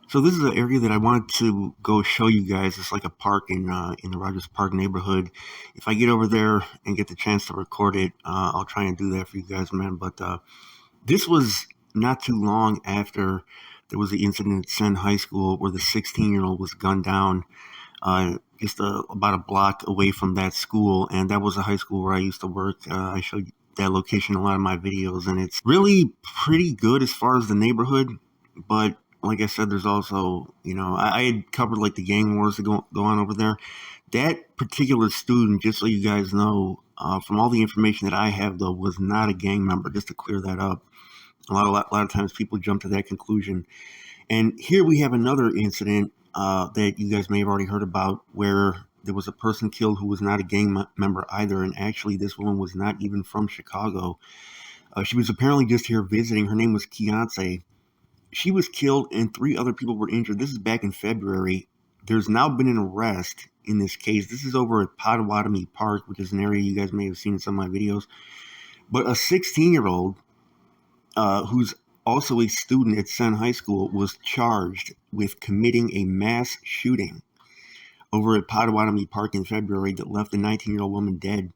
So this is an area that I wanted to go show you guys. It's like a park in the Rogers Park neighborhood. If I get over there and get the chance to record it, I'll try and do that for you guys, man. But this was not too long after there was the incident at Senn High School where the 16-year-old was gunned down just about a block away from that school, and that was a high school where I used to work. I showed that location in a lot of my videos, and it's really pretty good as far as the neighborhood. But like I said, there's also, I had covered like the gang wars that go on over there. That particular student, just so you guys know, from all the information that I have, though, was not a gang member. Just to clear that up, a lot of times people jump to that conclusion. And here we have another incident that you guys may have already heard about, where there was a person killed who was not a gang member either. And actually, this woman was not even from Chicago. She was apparently just here visiting. Her name was Keontae. She was killed and three other people were injured. This is back in February. There's now been an arrest in this case. This is over at Potawatomi Park, which is an area you guys may have seen in some of my videos. But a 16-year-old who's also a student at Senn High School was charged with committing a mass shooting over at Potawatomi Park in February that left a 19-year-old woman dead.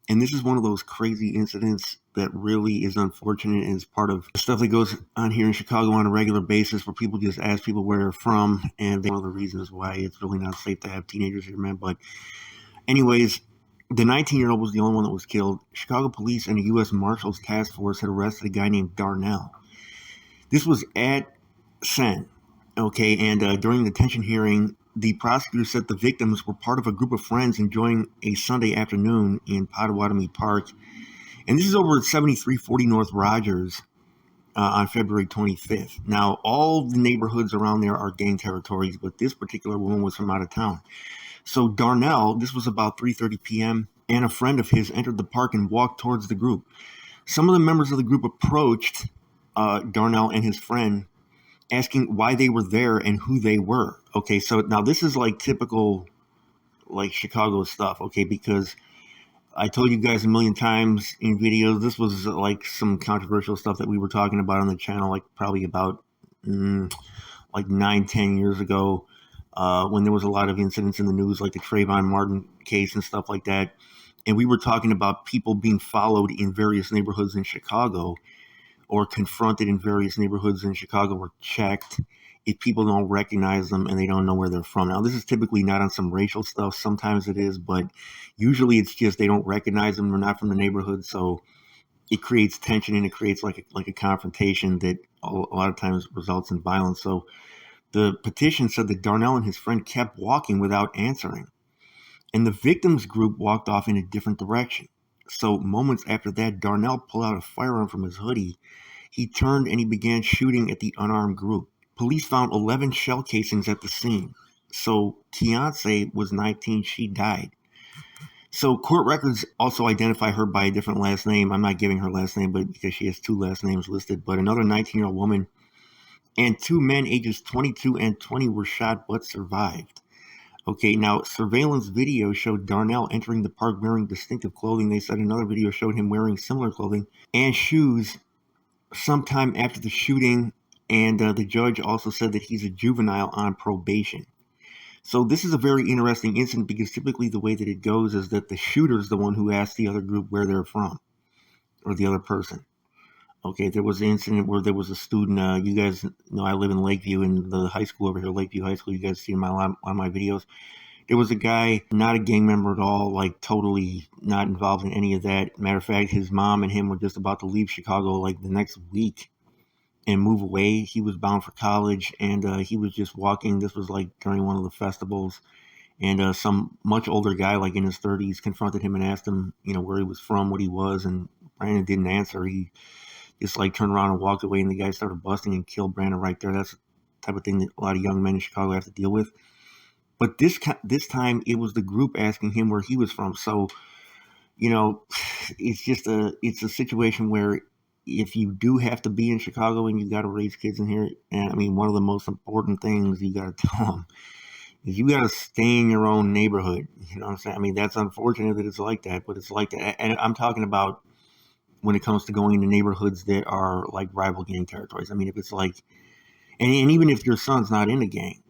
And this is one of those crazy incidents that really is unfortunate and is part of the stuff that goes on here in Chicago on a regular basis, where people just ask people where they're from, and one of the reasons why it's really not safe to have teenagers here, man. But anyways, the 19-year-old was the only one that was killed. Chicago police and a U.S. Marshals task force had arrested a guy named Darnell. This was at Senn, okay, and during the detention hearing, the prosecutor said the victims were part of a group of friends enjoying a Sunday afternoon in Potawatomi Park. And this is over at 7340 North Rogers on February 25th. Now, all the neighborhoods around there are gang territories, but this particular woman was from out of town. So Darnell, this was about 3:30 p.m., and a friend of his entered the park and walked towards the group. Some of the members of the group approached Darnell and his friend, asking why they were there and who they were. Okay, so now this is like typical, like Chicago stuff. Okay, because I told you guys a million times in videos, this was like some controversial stuff that we were talking about on the channel, like probably about like 9-10 years ago, when there was a lot of incidents in the news, like the Trayvon Martin case and stuff like that. And we were talking about people being followed in various neighborhoods in Chicago, or confronted in various neighborhoods in Chicago, or checked if people don't recognize them and they don't know where they're from. Now, this is typically not on some racial stuff. Sometimes it is, but usually it's just they don't recognize them. They're not from the neighborhood, so it creates tension and it creates like a confrontation that a lot of times results in violence. So the petition said that Darnell and his friend kept walking without answering, and the victims group walked off in a different direction. So moments after that, Darnell pulled out a firearm from his hoodie. He turned and he began shooting at the unarmed group. Police found 11 shell casings at the scene. So Keontae was 19. She died. So court records also identify her by a different last name. I'm not giving her last name, but because she has two last names listed. But another 19-year-old woman and two men ages 22 and 20 were shot but survived. Okay, now surveillance video showed Darnell entering the park wearing distinctive clothing. They said another video showed him wearing similar clothing and shoes sometime after the shooting, and the judge also said that he's a juvenile on probation. So this is a very interesting incident, because typically the way that it goes is that the shooter is the one who asks the other group where they're from, or the other person. Okay, there was an incident where there was a student, you guys know I live in Lakeview, in the high school over here, Lakeview High School. You guys see a lot of my videos. There was a guy, not a gang member at all, like totally not involved in any of that. Matter of fact, his mom and him were just about to leave Chicago like the next week and move away. He was bound for college, and he was just walking. This was like during one of the festivals, and some much older guy, like in his 30s, confronted him and asked him, where he was from, what he was, and Brandon didn't answer. He just like turned around and walked away, and the guy started busting and killed Brandon right there. That's the type of thing that a lot of young men in Chicago have to deal with. But this time it was the group asking him where he was from. So, it's a situation where if you do have to be in Chicago and you got to raise kids in here, and I mean, one of the most important things you got to tell them is you got to stay in your own neighborhood. You know what I'm saying? I mean, that's unfortunate that it's like that, but it's like that. And I'm talking about when it comes to going into neighborhoods that are like rival gang territories. I mean, if it's like, And even if your son's not in a gang,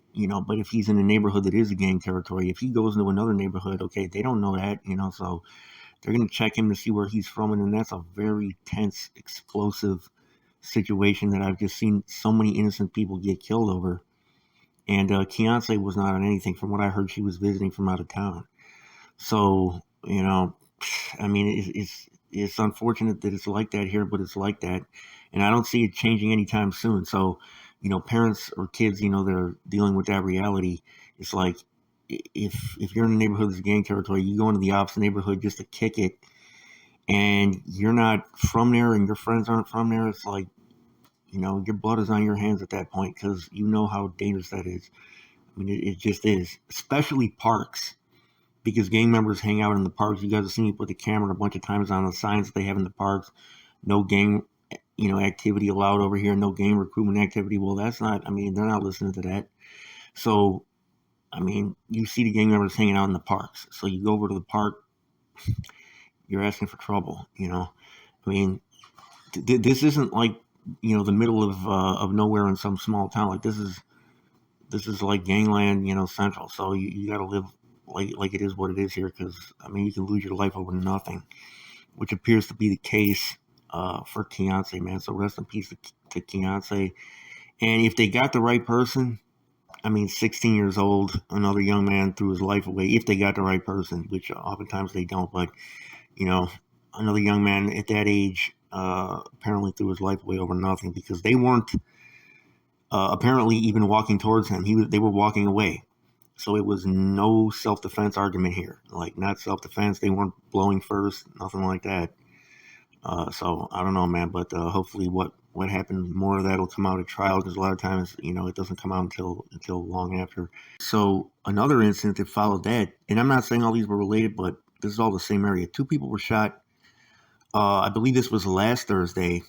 but if he's in a neighborhood that is a gang territory, if he goes into another neighborhood, okay, they don't know that, so they're going to check him to see where he's from. And then that's a very tense, explosive situation that I've just seen so many innocent people get killed over. And Keontae was not on anything. From what I heard, she was visiting from out of town. So, I mean, it's unfortunate that it's like that here, but it's like that, and I don't see it changing anytime soon. So, parents or kids, they're dealing with that reality. It's like if you're in a neighborhood that's gang territory, you go into the opposite neighborhood just to kick it, and you're not from there, and your friends aren't from there. It's like, your blood is on your hands at that point because you know how dangerous that is. I mean, it just is, especially parks, because gang members hang out in the parks. You guys have seen me put the camera a bunch of times on the signs that they have in the parks. No gang, activity allowed over here. No gang recruitment activity. Well, that's not. I mean, they're not listening to that. So, I mean, you see the gang members hanging out in the parks. So you go over to the park, you're asking for trouble. I mean, this isn't like the middle of nowhere in some small town. Like this is like gangland, central. So you got to live like it is what it is here, because I mean you can lose your life over nothing, which appears to be the case for Keontae, man. So rest in peace to Keontae. And if they got the right person, I mean, 16 years old, another young man threw his life away. If they got the right person, which oftentimes they don't, but another young man at that age apparently threw his life away over nothing because they weren't apparently even walking towards him. They were walking away. So it was no self-defense argument here. Like, not self-defense. They weren't blowing first, nothing like that. So I don't know, man. But hopefully, what happened, more of that will come out at trial, because a lot of times, it doesn't come out until long after. So another incident that followed that, and I'm not saying all these were related, but this is all the same area. 2 people were shot. I believe this was last Thursday,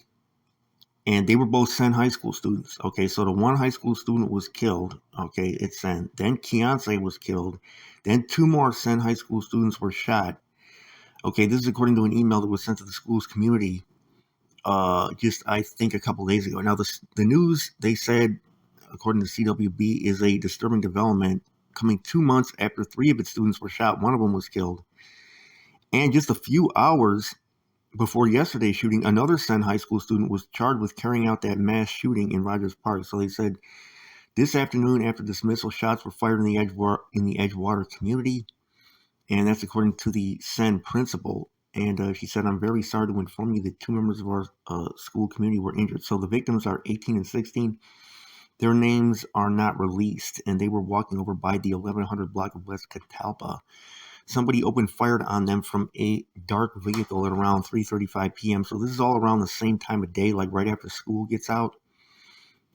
and they were both Senn High School students. Okay, so the one high school student was killed. Okay, at Senn. Then Keontae was killed. Then 2 more Senn High School students were shot. Okay, this is according to an email that was sent to the school's community just, I think, a couple days ago. Now, the news, they said, according to CWB, is a disturbing development coming 2 months after 3 of its students were shot. One of them was killed. And just a few hours before yesterday's shooting, another Senn High School student was charged with carrying out that mass shooting in Rogers Park. So they said this afternoon, after dismissal, shots were fired in the Edgewater community, and that's according to the Senn principal. And she said, "I'm very sorry to inform you that 2 members of our school community were injured." So the victims are 18 and 16. Their names are not released, and they were walking over by the 1100 block of West Catalpa. Somebody opened fire on them from a dark vehicle at around 3:35 p.m. So this is all around the same time of day, like right after school gets out.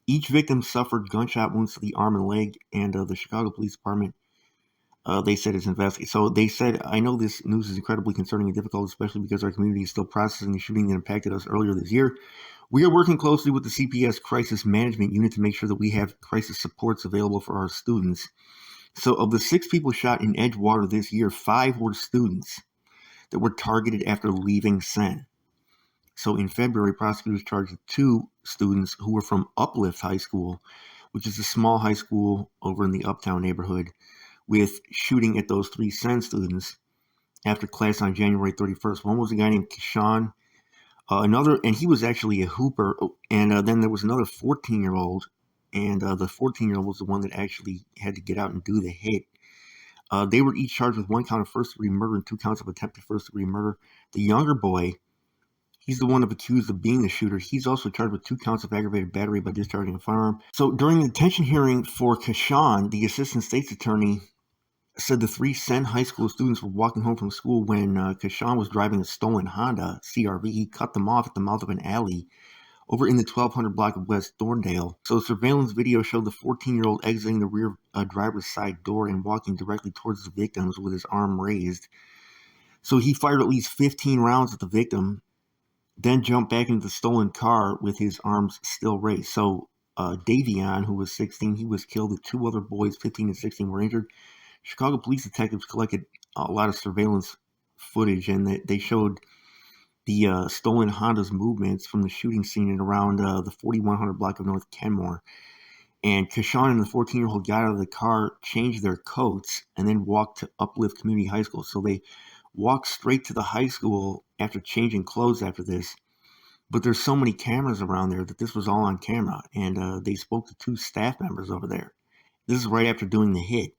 Each victim suffered gunshot wounds to the arm and leg, and the Chicago Police Department, they said, is investigating. So they said, "I know this news is incredibly concerning and difficult, especially because our community is still processing the shooting that impacted us earlier this year. We are working closely with the CPS Crisis Management Unit to make sure that we have crisis supports available for our students." So of the 6 people shot in Edgewater this year, 5 were students that were targeted after leaving Senn. So in February, prosecutors charged 2 students who were from Uplift High School, which is a small high school over in the Uptown neighborhood, with shooting at those 3 Senn students after class on January 31st. One was a guy named Kishan, and he was actually a hooper, and then there was another 14-year-old, and the 14-year-old was the one that actually had to get out and do the hit. They were each charged with 1 count of first-degree murder and 2 counts of attempted first-degree murder. The younger boy, he's the one accused of being the shooter. He's also charged with 2 counts of aggravated battery by discharging a firearm. So during the detention hearing for Kishan, the assistant state's attorney said the 3 Senn High School students were walking home from school when Kishan was driving a stolen Honda CRV. He cut them off at the mouth of an alley over in the 1200 block of West Thorndale. So surveillance video showed the 14-year-old exiting the rear driver's side door and walking directly towards the victims with his arm raised. So he fired at least 15 rounds at the victim, then jumped back into the stolen car with his arms still raised. So Davion, who was 16, he was killed. The 2 other boys, 15 and 16, were injured. Chicago police detectives collected a lot of surveillance footage, and they showed the stolen Honda's movements from the shooting scene at around the 4100 block of North Kenmore. And Kashawn and the 14-year-old got out of the car, changed their coats, and then walked to Uplift Community High School. So they walked straight to the high school after changing clothes after this. But there's so many cameras around there that this was all on camera. And they spoke to 2 staff members over there. This is right after doing the hit.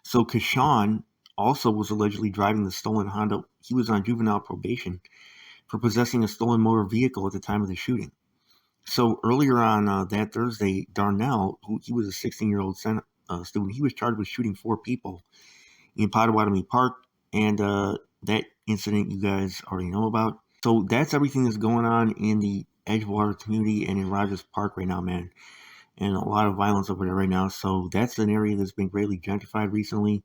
So Kashawn also was allegedly driving the stolen Honda. He was on juvenile probation for possessing a stolen motor vehicle at the time of the shooting. So earlier on that Thursday, Darnell, he was a 16-year-old student, he was charged with shooting 4 people in Potawatomi Park, and that incident you guys already know about. So that's everything that's going on in the Edgewater community and in Rogers Park right now, man. And a lot of violence over there right now. So that's an area that's been greatly gentrified recently,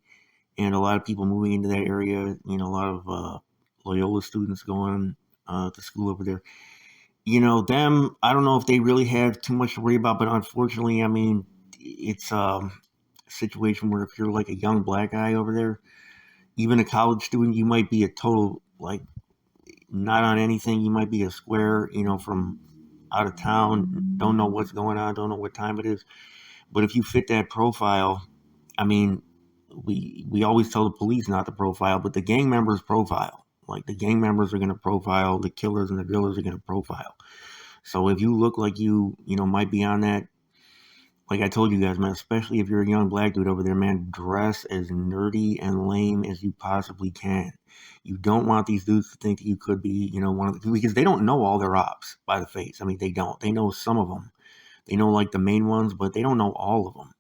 and a lot of people moving into that area. You know, a lot of Loyola students going to school over there. You know, them, I don't know if they really have too much to worry about, but unfortunately, I mean, it's a situation where if you're like a young black guy over there, even a college student, you might be a total, like, not on anything. You might be a square, you know, from out of town, don't know what's going on, don't know what time it is. But if you fit that profile, I mean, we always tell the police not to profile, but the gang members profile. Like the gang members are going to profile, the killers and the drillers are going to profile. So if you look like you know, might be on that, like I told you guys, man, especially if you're a young black dude over there, man, dress as nerdy and lame as you possibly can. You don't want these dudes to think that you could be, you know, one of the, because they don't know all their ops by the face. I mean, they don't. They know some of them. They know like the main ones, but they don't know all of them.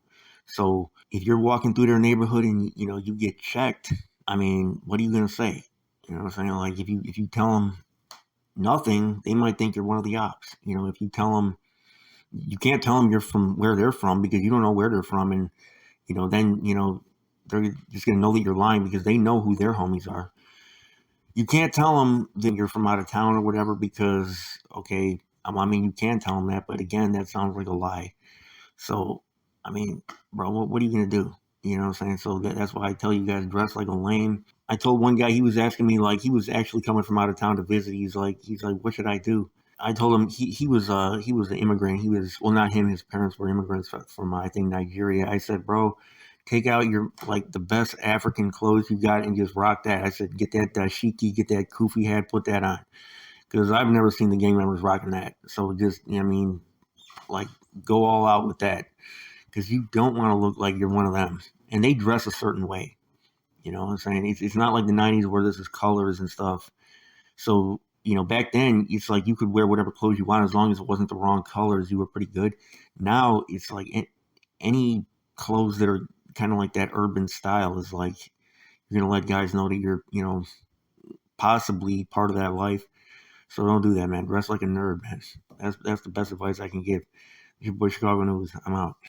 So if you're walking through their neighborhood and you know you get checked, I mean, what are you gonna say? You know what I'm saying? Like if you tell them nothing, they might think you're one of the ops. You know, if you tell them, you can't tell them you're from where they're from because you don't know where they're from, and you know then you know they're just gonna know that you're lying because they know who their homies are. You can't tell them that you're from out of town or whatever because okay, I mean you can tell them that, but again, that sounds like a lie. So, I mean, bro, what are you gonna do? You know what I'm saying? So that's why I tell you guys, dress like a lame. I told one guy, he was asking me, like, he was actually coming from out of town to visit. He's like, what should I do? I told him he was an immigrant. He was, well, not him. His parents were immigrants from I think Nigeria. I said, bro, take out your like the best African clothes you got and just rock that. I said, get that dashiki, get that kufi hat, put that on because I've never seen the gang members rocking that. So just, you know what I mean, like go all out with that because you don't want to look like you're one of them. And they dress a certain way. You know what I'm saying? It's not like the 90s where this is colors and stuff. So, you know, back then, it's like you could wear whatever clothes you want as long as it wasn't the wrong colors. You were pretty good. Now, it's like any clothes that are kind of like that urban style is like you're going to let guys know that you're, you know, possibly part of that life. So don't do that, man. Dress like a nerd, man. That's the best advice I can give. Your boy Chicago News. I'm out.